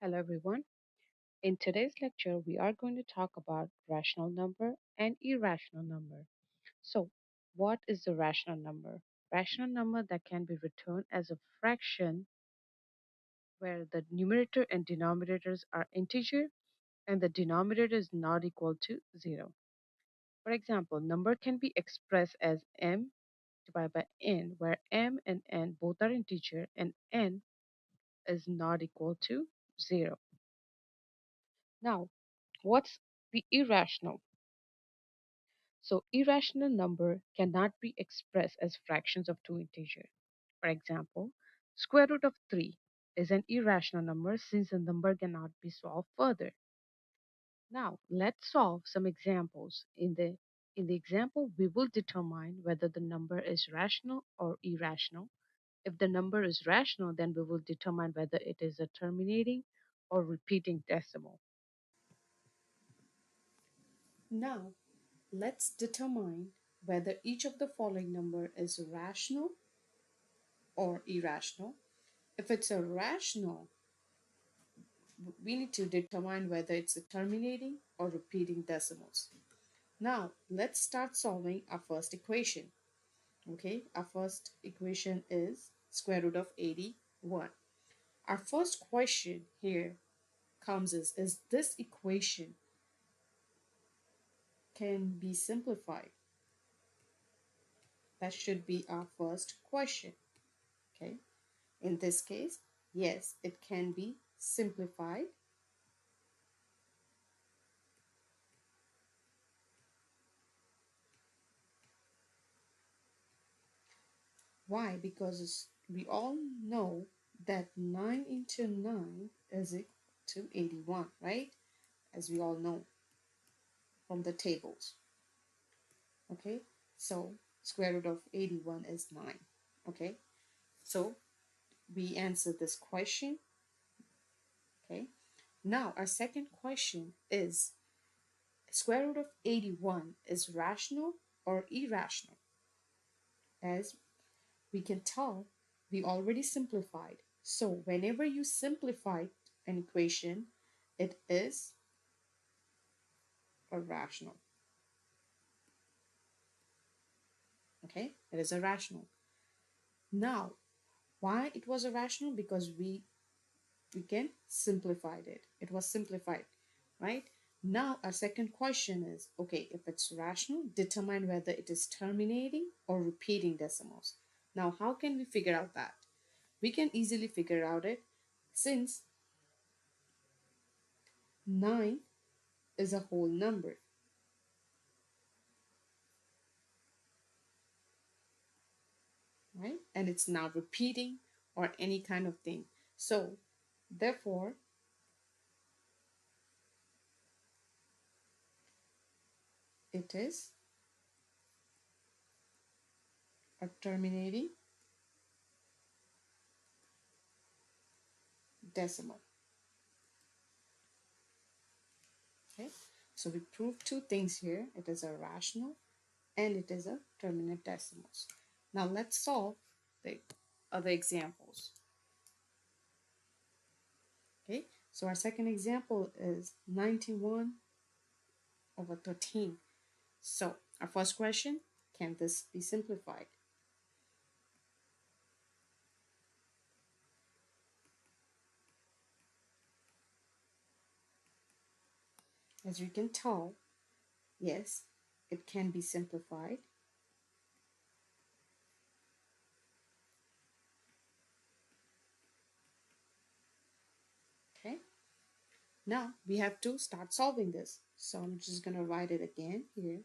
Hello, everyone. In today's lecture, we are going to talk about rational number and irrational number. So, what is the rational number? Rational number that can be returned as a fraction where the numerator and denominators are integer and the denominator is not equal to 0. For example, number can be expressed as m divided by n, where m and n both are integer and n is not equal to 0. Now, what's the irrational? So irrational number cannot be expressed as fractions of two integers. For example, square root of 3 is an irrational number since the number cannot be solved further. Now, let's solve some examples. In the example, we will determine whether the number is rational or irrational. If the number is rational, then we will determine whether it is a terminating or repeating decimal. Now, let's determine whether each of the following number is rational or irrational. If it's a rational, we need to determine whether it's a terminating or repeating decimals. Now, let's start solving our first equation. Okay, our first equation is square root of 81. Our first question here comes is this equation can be simplified? That should be our first question. Okay, in this case, yes, it can be simplified. Why? Because we all know that 9 into 9 is equal to 81, right? As we all know from the tables. Okay, so square root of 81 is 9. Okay, so we answer this question. Okay, now our second question is square root of 81 is rational or irrational? As we can tell, we already simplified. So whenever you simplify an equation, it is a rational. Okay, it is a rational. Now, why it was a rational? Because we can simplify it. It was simplified, right? Now our second question is, okay, if it's rational, determine whether it is terminating or repeating decimals. Now, how can we figure out that? We can easily figure out it since 9 is a whole number, right? And it's not repeating or any kind of thing. So, therefore, it is a terminating decimal. Okay, so we proved two things here. It is a rational and it is a terminate decimals. Now let's solve the other examples. Okay, so our second example is 91 over 13. So our first question, can this be simplified? As you can tell, yes, it can be simplified. Okay, now we have to start solving this. So I'm just going to write it again here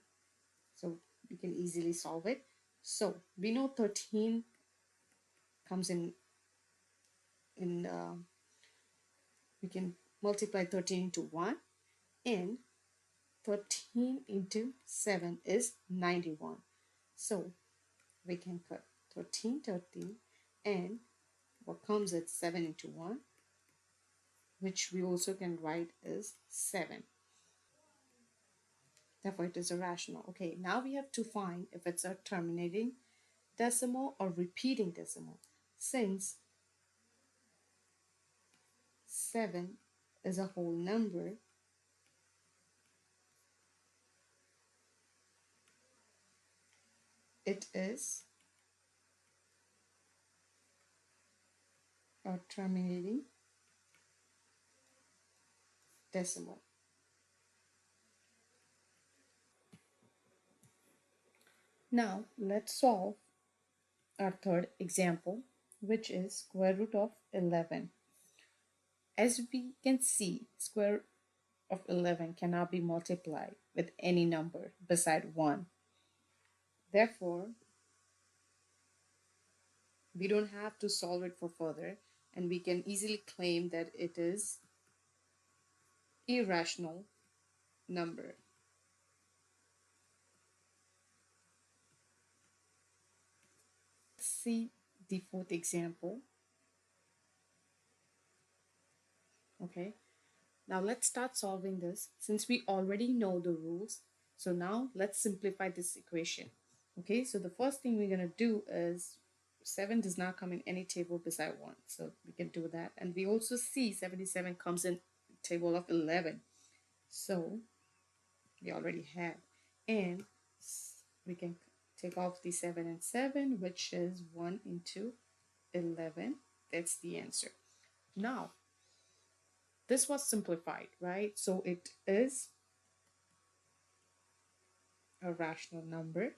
so we can easily solve it. So we know 13 comes in we can multiply 13 into 1, and 13 into 7 is 91. So we can cut 13, 13, and what comes at 7 into 1, which we also can write as 7. Therefore, it is a rational. Okay, now we have to find if it's a terminating decimal or repeating decimal. Since 7 is a whole number, it is a terminating decimal. Now let's solve our third example, which is square root of 11. As we can see, square root of 11 cannot be multiplied with any number beside 1. Therefore, we don't have to solve it for further, and we can easily claim that it is irrational number. Let's see the fourth example. Okay, now let's start solving this since we already know the rules. So now let's simplify this equation. Okay, so the first thing we're going to do is 7 does not come in any table beside 1. So we can do that. And we also see 77 comes in table of 11. So we already have. And we can take off the 7 and 7, which is 1 into 11. That's the answer. Now, this was simplified, right? So it is a rational number.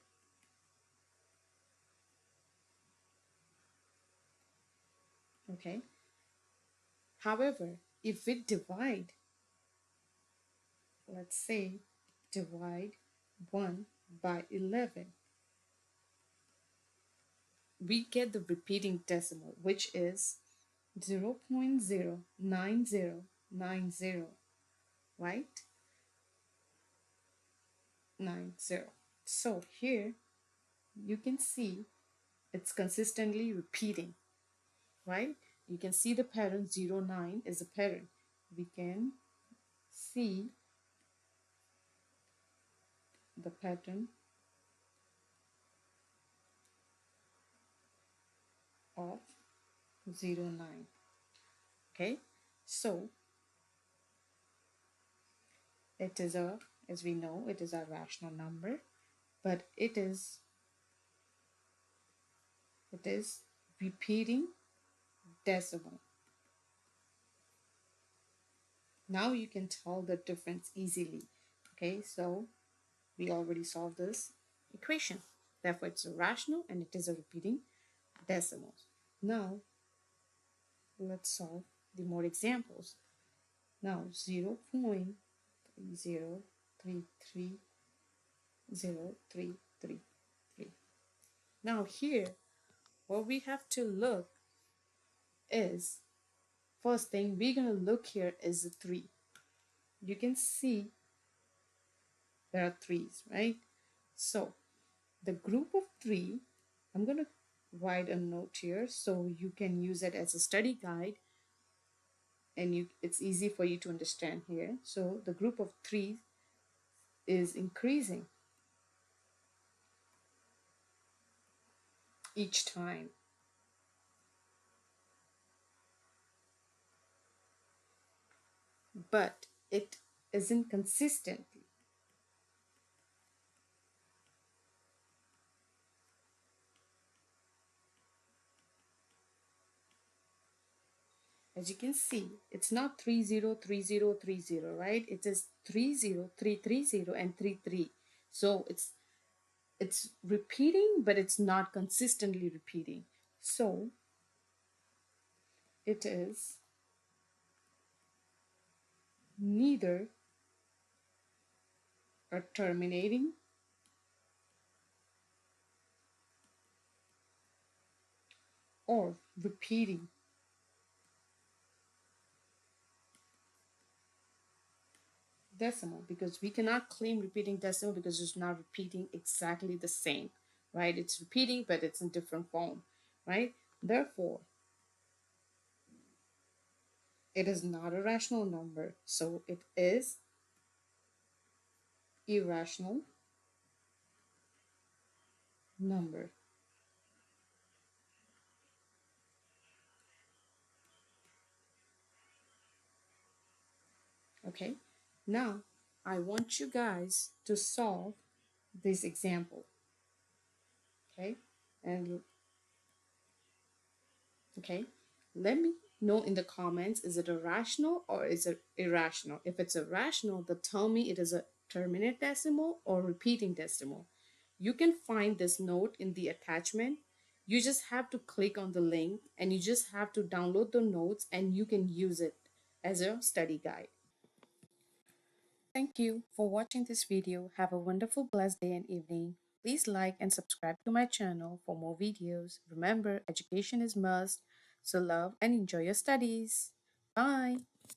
Okay. However, if we divide, let's say, divide 1 by 11, we get the repeating decimal, which is 0.09090, right? 90. So here you can see it's consistently repeating, right? You can see the pattern 09 is a pattern. We can see the pattern of 09. Okay, so it is a, as we know, it is a rational number, but it is repeating decimal. Now you can tell the difference easily. Okay, so we already solved this equation. Therefore, it's a rational and it is a repeating decimals. Now, let's solve the more examples. Now, 0.030330333. Now here, what we have to look is, first thing we're going to look here is the 3. You can see there are 3's, right? So the group of 3, I'm going to write a note here so you can use it as a study guide and it's easy for you to understand here. So the group of 3 is increasing each time. But it isn't consistently. As you can see, it's not 303030, right? It is 30330 and 33. So it's repeating, but it's not consistently repeating. So it is neither a terminating or repeating decimal, because we cannot claim repeating decimal because it's not repeating exactly the same, right? It's repeating, but it's in different form, right? Therefore, it is not a rational number, so it is irrational number. Okay, now I want you guys to solve this example. Okay, and okay, let me know in the comments, is it a rational or is it irrational? If it's a rational, then tell me it is a terminate decimal or repeating decimal. You can find this note in the attachment. You just have to click on the link and you just have to download the notes and you can use it as a study guide. Thank you for watching this video. Have a wonderful, blessed day and evening. Please like and subscribe to my channel for more videos. Remember, education is must, so love and enjoy your studies. Bye.